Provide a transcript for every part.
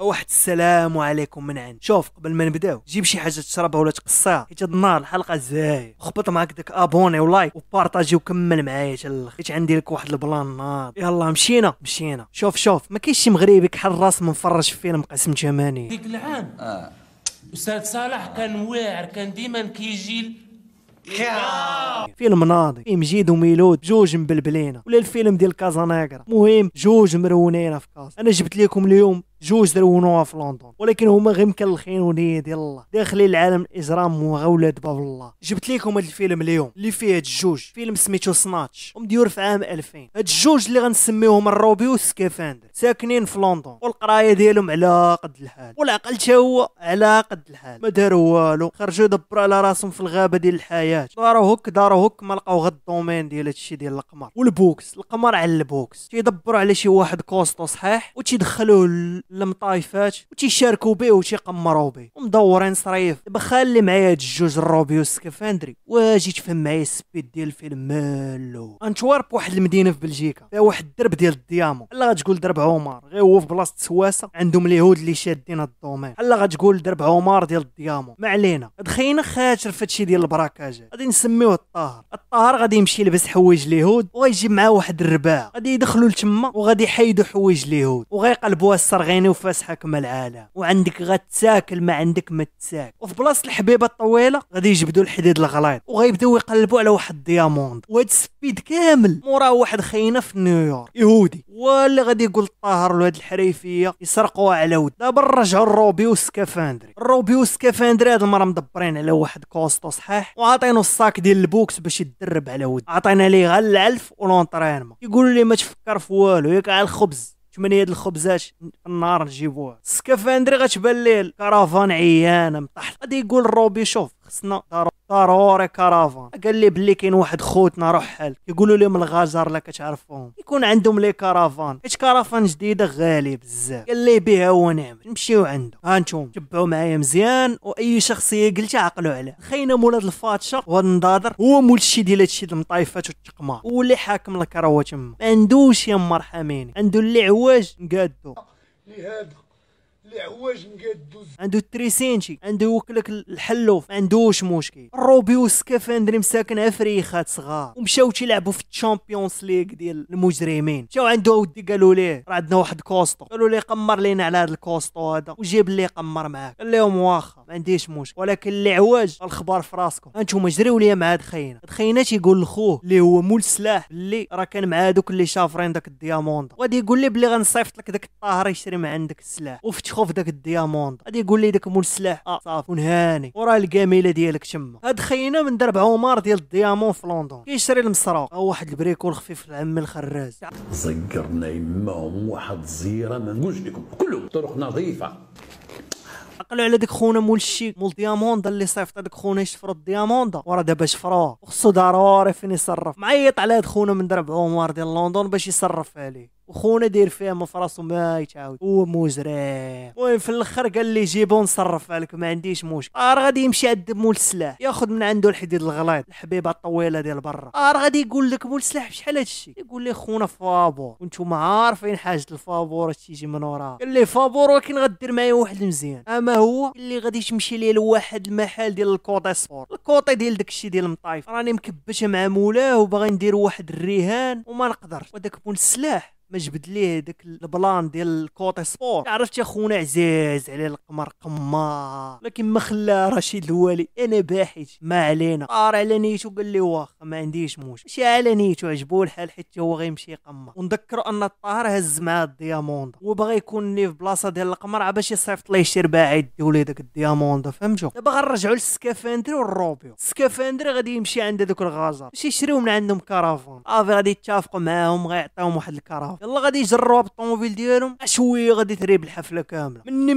واحد السلام عليكم من عند. شوف قبل ما نبداو جيب شي حاجه تشربها ولا تقصيها حيت هاد النهار الحلقه زاي. خبط معاك داك ابوني ولايك وبارطاجي وكمل معايا حتى الاخر حيت عندي لك واحد البلان ناض. يلا مشينا. شوف ما كاينش شي مغربي كحل راس منفرج في فيلم قسم ثمانية ديك العام استاذ صالح كان واعر، كان ديما كيجي فيلم ناضي فيه مجيد وميلود جوج مبلبلينه، ولا الفيلم ديال كازانيغرا مهم جوج مرونينه في كاز. انا جبت لكم اليوم جوج درونوها في لندن، ولكن هما غير مكلخين ونيه ديال الله داخلين لعالم الاجرام وغولاد باب الله. جبت لكم هاد الفيلم اليوم اللي فيه هاد الجوج، فيلم سميتو سناتش ومديور في عام 2000. هاد الجوج اللي غنسميوهم الروبي والسكافاندر ساكنين في لندن، والقرايه ديالهم على قد الحال والعقل تا هو على قد الحال. ما داروا والو، خرجوا يدبروا على راسهم في الغابه ديال الحياه. داروا هك ما لقاو غير الدومين ديال هادشي ديال القمر والبوكس. القمر على البوكس تيدبروا على شي واحد كوستو صحيح وتيدخلوه المطايفات وتيشاركوا به وتيقمروا به ومدورين صريف. دابا خلي معايا هاد الجوج الروبي والسكافندري واجي تفهم معايا السبيد ديال الفيلم مالو. انتوارب واحد المدينه في بلجيكا فيها واحد الدرب ديال الديامون، بحال غتقول درب عمر غير هو في بلاصه سواسه. عندهم اليهود اللي شادين هاد الدومين، بحال غتقول درب عمر ديال الديامون. ما علينا، هاد خينا خاطر في هادشي ديال البراكاج غادي نسميوه الطاهر غادي يمشي يلبس حوايج اليهود وغيجيب معاه واحد الرباع غادي يدخلوا لتما وغادي يحيدوا حوايج اليهود وغيقلبوها السرغيني وفاسحه كما العاده. وعندك غتاكل ما عندك ما تاكل. وفي بلاصه الحبيبه الطويله غادي يجبدوا الحديد الغليظ وغيبداو يقلبوا على واحد الدياموند. وهاد السبيد كامل موراه واحد خينا في نيويورك يهودي واللي غادي يقول الطاهر لهاد الحريفيه يسرقوها على ود. دابا نرجعوا الروبي والسكافندري. الروبي والسكافندري هاد المره مدبرين على واحد كوستو صحيح وعاطينو الصاك ديال البوكس باش يتدرب على ود. عطينا ليه غير العلف ولونطرينمون. يقولوا لي ما تفكر في والو ياك على الخبز 8 د الخبزات في النهار نجيبوها. السكافندري غتبان ليه الكرافان عيانه مطحت. غادي يقول الروبي شوف خصنا ضروري كرافان. قال لي بلي كاين واحد خوتنا روح حال يقولوا لهم الغجر لا كتعرفوهم يكون عندهم لي كرافان حيت كرافان جديده غاليه بزاف. قال لي بها ونعم نمشيو عنده. ها انتم تبعوا معايا مزيان واي شخصيه قلتها عقلوا عليه. خينا مولاد الفاتشه وهاد النضاضر هو مول الشي ديال هادشي د المطايفات والتقمار واللي حاكم الكروه تما. ما عندوش يا مرحمين، عنده اللي عواج مقادو لهذا اللي عواج مقادو، عنده التريسينشي، عنده يوكلك الحلوف، ما عندوش مشكل. الروبي والسكافندري مساكن عفريخات صغار ومشاو تيلعبوا في الشامبيونز ليغ ديال المجرمين. مشاو عنده ودي قالوا ليه راه عندنا واحد كوستو، قالوا ليه قمر لينا على هذا الكوستو هذا وجيب لي قمر معاك. قال لهم واخا ما عنديش مشكل، ولكن اللي عواج الخبار في راسكم. انتم جريو ليا مع هاد خينا. هاد خينا تيقول لخوه اللي هو مول السلاح اللي راه كان مع هذوك اللي شافرين داك الدياموند، غادي يقول لي بلي غنصيفط لك داك الطاهر يشري من عندك السلاح وفتحوا في داك الدياموند. غادي يقول لي داك مول السلاح صافي ونهاني وراه الكاميله ديالك تما. هاد خينا من درب عمر ديال الديامون في لندن كيشري المسروق او واحد البريكول خفيف العم الخراز. زقرنا يماهم واحد الزيره ما نقولش لكم كلهم طرق نظيفه. عقلوا على ديك خونا مول الشيك مول دياموندا اللي صيفط داك خونا يشفروا الدياموندا وراه دابا شفروه وخصو ضروري فين يصرف. معيط على هاد خونا من درب عمر ديال لندن باش يصرف عليه وخونا داير فيها ما فراسو ما يتعاود هو مجرم. المهم في الاخر قال لي جيبو نصرف عليك ما عنديش مشكل. غادي يمشي عند مول السلاح ياخذ من عنده الحديد الغليظ الحبيبه الطويله ديال برا. غادي يقول لك مول السلاح بشحال هادشي؟ يقول لي خونا فابور وانتم عارفين حاجه الفابور تيجي من وراه. قال لي فابور ولكن غدير معايا واحد مزيان اما هو اللي غادي تمشي ليه لواحد المحل ديال الكوطي سبور الكوطي ديال داكشي ديال المطايف. راني مكبش مع مولاه وباغي ندير واحد الرهان وما نقدرش. وداك مول السلاح ما جبد ليه داك البلان ديال الكوطي سبور. عرفت يا خونا عزاز على القمر قمار لكن ما خلاه رشيد الوالي. انا باحث ما علينا. طار على نيتو قال لي واخا ما عنديش مشكل. ماشي على نيتو عجبو الحال حيت هو غيمشي يقمر. ونذكروا ان الطاهر هز مع الدياموند وباغي يكون ليه في بلاصه ديال القمر باش يصيفط ليه شي رباعه يديو ليه داك الدياموند. فهمتوا؟ دابا غنرجعوا للسكافندري والروبيو. السكافندري غادي يمشي عند دوك الغازر باش يشريو من عندهم كرافون. غادي يتفقوا معاهم غيعطيوهم واحد الكرافون. يلا غادي يجربوها بالطوموبيل ديالهم شويه غادي تريب الحفله كامله. مني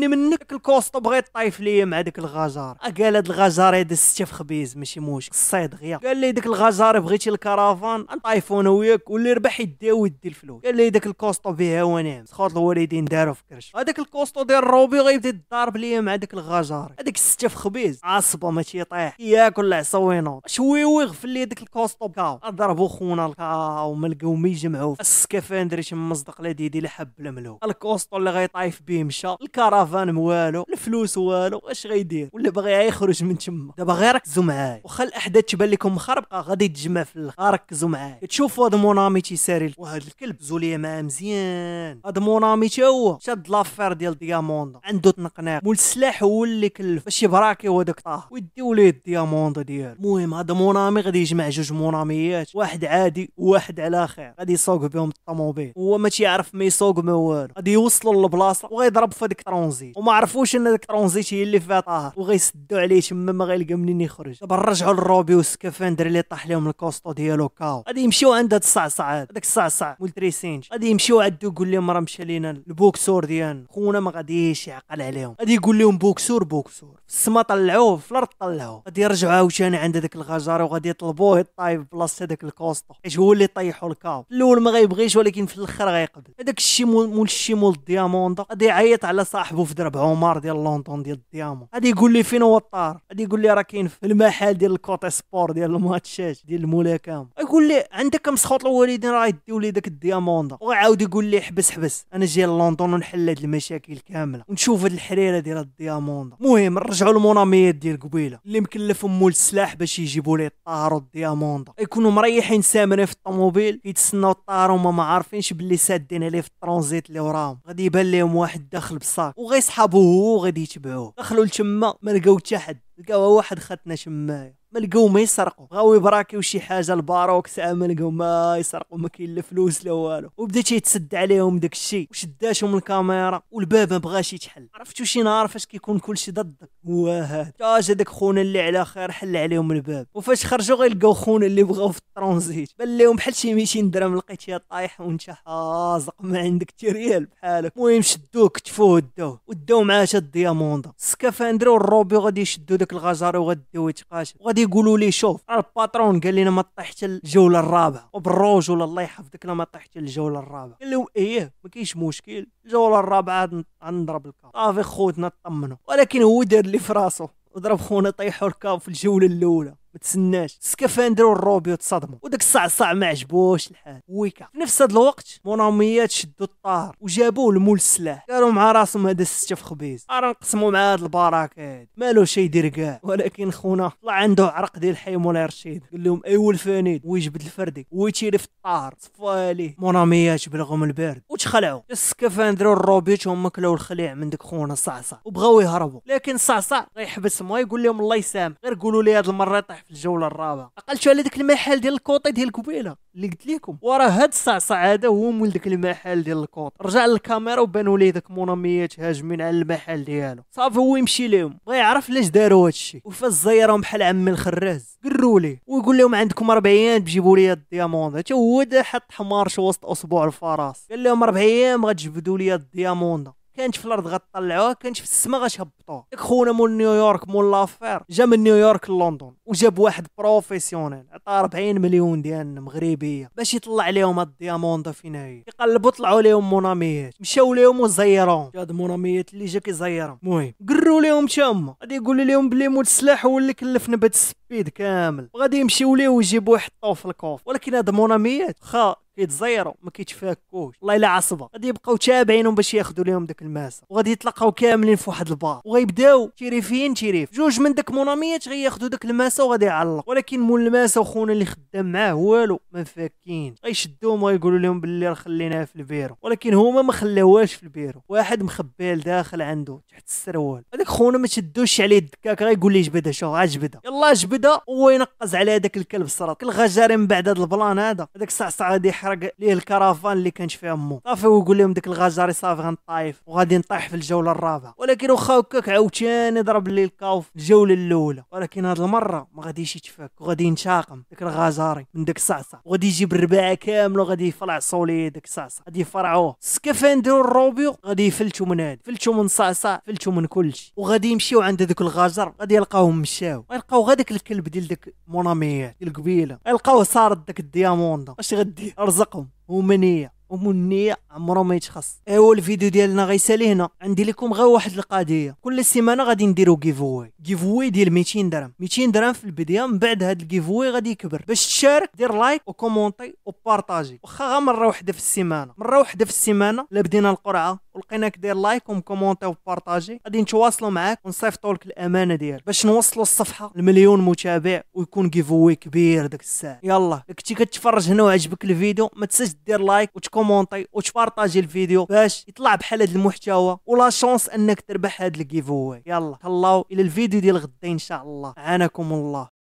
منك داك الكوستو بغى يطايف ليا مع داك الغجار. قال هاد الغجار هذا ستة في خبيز ماشي مشكل الصيد غيا. قال لي داك الغجار بغيتي الكرافان نطايفو انا وياك واللي ربح يديها ويدي الفلوس. قال لي داك الكوستو بها ونعم سخوت الوالدين داروا في كرش. هذاك الكوستو ديال الروبي غيبدا يضارب ليا مع داك الغجار. هذاك ستة في خبيز عصبه ما تيطيح ياكل العصوينات شويه ويغفل لي داك الكوستو كاو. ضربوا خونا الكاو ما لقاو ما يجمعوا. سكافندري مصدق لا ديدي لا حب لا ملو، الكوسطو اللي غيطايف بيه مشى، الكرافان موالو، الفلوس والو، واش غيدير؟ ولا باغي يخرج من تما. دابا غير ركزوا معايا، واخا الاحداث تبان لكم مخربقه غادي تجمع في الاخر. ركزوا معايا، كتشوفوا هذا مونامي تيساري وهذا الكلب زوليه معاه مزيان. هذا مونامي تا هو شاد لافير ديال دياموندا، عنده تنقناق مول السلاح هو اللي كلف باش يبراكي هذاك طاه ويديو ليه الدياموندا ديالو. المهم هذا مونامي غادي يجمع جوج موناميات، واحد عادي وواحد على خير، غادي يسوق بهم الطوموبيل. هو ما تيعرف ما يسوق ما والو، غادي يوصلوا للبلاصه وغيضرب في ديك الترونزيت، وما عرفوش ان ديك الترونزيت هي اللي فيها طاهر، وغيسدوا عليه تما ما غيلقى منين يخرج. دابا رجعوا للروبي والسكافندر اللي طاح لهم الكوستو ديالو كاو، غادي يمشيو عند هاد الصعصع هذاك الصعصع مول تريسينج، غادي يمشيو عندو يقول لهم راه مشى لينا البوكسور ديالنا، خونا ما غاديش يعقل عليهم، غادي يقول لهم بوكسور بوكسور في السما طلعوه في الارض طلعوه. غادي يرجعوا عاوتاني عند هذاك الغجاري وغادي يطلبوه يطايب بلاصه هذاك الكوستو، حيت هو اللي طيحوا الكاو. الاول ما غيبغيش ولكن في الاخر غيقبل. هذاك الشيء مول الدياموندا غادي يعيط على صاحبه في درب عمر ديال لندن ديال الديامون، غادي يقول لي فين هو الطار، غادي يقول لي راه كاين في المحل ديال الكوتي سبور ديال الماتشات ديال الملاكمه. يقول لي عندك مسخوط الوالدين راه يديو لي داك الدياموندا، وغيعاود يقول لي حبس انا جاي لندن ونحل هاد المشاكل كامله ونشوف هاد الحريره ديال الدياموندا. المهم نرجعوا للموناميات ديال قبيله اللي مكلفهم مول السلاح باش يجيبوا ليه الطار والدياموندا، يكونوا مريحين سامرين في الطوموبيل كيتسناو الطار وما ما عارفينش باللي سادين عليه في الترانزيت اللي وراهم. غادي يبان لهم واحد داخل بصاك وغيصحابوه هو وغادي يتبعوه. دخلوا لتما ما لقاو حتى حد، لقاو واحد خاتنا شمايه، ما لقاو ما يسرقوا، بغاو يبراكيو شي حاجه الباروك ساعه ما لقاو ما يسرقوا، ما كاين لا فلوس لا والو. وبدا تيتسد عليهم داك الشيء وشداتهم الكاميرا والباب ما بغاش يتحل. عرفتوا شي نهار فاش كيكون كلشي ضدك هو هذا، جا داك خونا اللي على خير حل عليهم الباب، وفاش خرجوا غيلقاو خونا اللي بغاو في الترانزيت بان لهم بحال شي 200 درهم لقيتيها طايح وانت حازق ما عندك حتى ريال بحالك. المهم شدوه كتفوه وداو معاه حتى الدياموندا. سكافندر والروبي غادي يشدوا داك الغجاري وغاديو يتقاشوا، وغادي يقولوا ليه شوف الباترون قال لنا ما طيح حتى الجوله الرابعه، وبالرجوله الله يحفظك لا ما طيح حتى الجوله الرابعه. قال لهم ايه ما كاينش مشكل، الجوله الرابعه غنضرب الكاب صافي خوتنا طمنوا. ولكن هو دار اللي في راسو وضرب خونا طيحوا الكاب في الجوله الاولى، ما تسناش. سكافندر والروبيو تصدموا وداك الصعصع ما عجبوش الحال ويكا. في نفس هذا الوقت موناميات شدوا الطار وجابوه لمول السلاح، قالوا مع راسهم هذا السته في خبيز راه نقسموا مع هاد البراكات مالو شي يدير كاع. ولكن خونا طلع عنده عرق ديال الحي مولاي رشيد، قال لهم ايوا الفانيد ويجبد الفردي ويتيري في الطار صفا عليه. موناميات بلغهم البارد وتخلعوا. السكافندر والروبيو هما كلاو الخليع من داك خونا الصعصع وبغاو يهربوا، لكن الصعصع غيحبس ما يقول لهم الله يسامح، غير قولوا لي هاد المره يطيح في الجوله الرابعه. عقلتوا على داك المحل ديال الكوطي ديال قبيله اللي قلت لكم، وراه هاد الصعصع هذا هو مول داك المحل ديال الكوط. رجع للكاميرا وبانوا ليه داك موناميات هاجمين على المحل ديالو. صافي هو يمشي لهم بغا يعرف علاش داروا هادشي، وفاش زيرهم بحال عمي الخراز قروا ليه ويقول لهم عندكم 4 ايام تجيبوا لي الدياموند. حتى هو دا حط حمار شي وسط اصبع الفراس، قال لهم 4 ايام غتجبدوا لي الدياموند، كانت في الارض غطلعوها، كانت في السماء غتهبطوها. داك خونا مول نيويورك مول لافير جا من نيويورك لندن وجاب واحد بروفيسيونيل عطاه 40 مليون ديال مغربيه باش يطلع عليهم هاد الدياموندا فين هي. يقلبوا طلعوا لهم موناميات، مشاو لهم وزيروهم. هاد موناميات اللي جا كيزيرهم. المهم قروا لهم تما غادي يقول لهم بلي مول السلاح هو اللي كلفنا بهاد السبيد كامل، وغادي يمشيو ليه ويجيبوه يحطوه في الكوف. ولكن هاد موناميات خا كيتزيروا ما كيتفاكوش، والله الا عصبه. غادي يبقاو تابعينهم باش ياخذوا لهم داك الماسه، وغادي يتلقاو كاملين في واحد البار وغيبداو تيريفين جوج من داك موناميات غياخذوا داك الماسه وغادي يعلق. ولكن مول الماسه وخونا اللي خدام معاه والو ما فاكين، غيشدوهم ويقولوا لهم باللي راه خليناها في البيرو. ولكن هما ما خلاوهاش في البيرو، واحد مخبيه لداخل عنده تحت السروال. هذاك خونا ما تشدوش عليه الدكاك، غيقول ليه جبدها شوف عجبدها يلا جبدها، هو ينقز على هذاك الكلب الصراط. الغجاري من بعد هذا البلان هذا هذاك الصعصع غادي يحرق ليه الكرافان اللي كانت فيها امو. صافي ويقول لهم داك الغجاري صافي غنطايف وغادي نطيح في الجوله الرابعه. ولكن واخا هكاك عاوتاني ضرب ليه الكاو في الجوله الاولى، ولكن هاد المره ما غاديش يتفك وغادي ينتقم داك الغجاري من داك الصعصع، وغادي يجيب الرباعه كامله وغادي يفرع صوليه داك الصعصع، غادي يفرعوه. سكافندر والروبيو غادي يفلتوا من هاد، فلتوا من الصعصع، فلتوا من كلشي، وغادي يمشيو عند داك الغجر غادي يلقاوهم مشاو، غيلقاو غير داك الكلب ديال داك موناميات ديال القبيله، غيلقاوه صارت داك الدياموندا. اش غدير؟ رزقهم ومنيه النية عمره ما يتخص. ايوا الفيديو ديالنا غيسالي هنا. عندي لكم غير واحد القضيه، كل سيمانه غادي نديرو جيفوي ديال 200 درهم. 200 درهم في البدايه، من بعد هذا الجيفوي غادي يكبر. باش تشارك دير لايك وكومونتي وبارطاجي، واخا غير مره واحده في السيمانه. مره واحده في السيمانه لا بدينا القرعه ولقيناك دير لايك وكومونتي وبارطاجي، غادي نتواصلوا معاك ونصيفطوا لك الامانه ديالك باش نوصلوا الصفحه ل1,000,000 متابع ويكون جيفوي كبير داك الساعه. يلا كنتي كتفرج هنا وعجبك الفيديو، ما تنساش دير لايك وتكومونتي وتبارطاجي الفيديو باش يطلع بحال هذا المحتوى ولا شانس انك تربح هذا الجيفوي. يلا تهلاو الى الفيديو ديال غدا ان شاء الله. عانكم الله.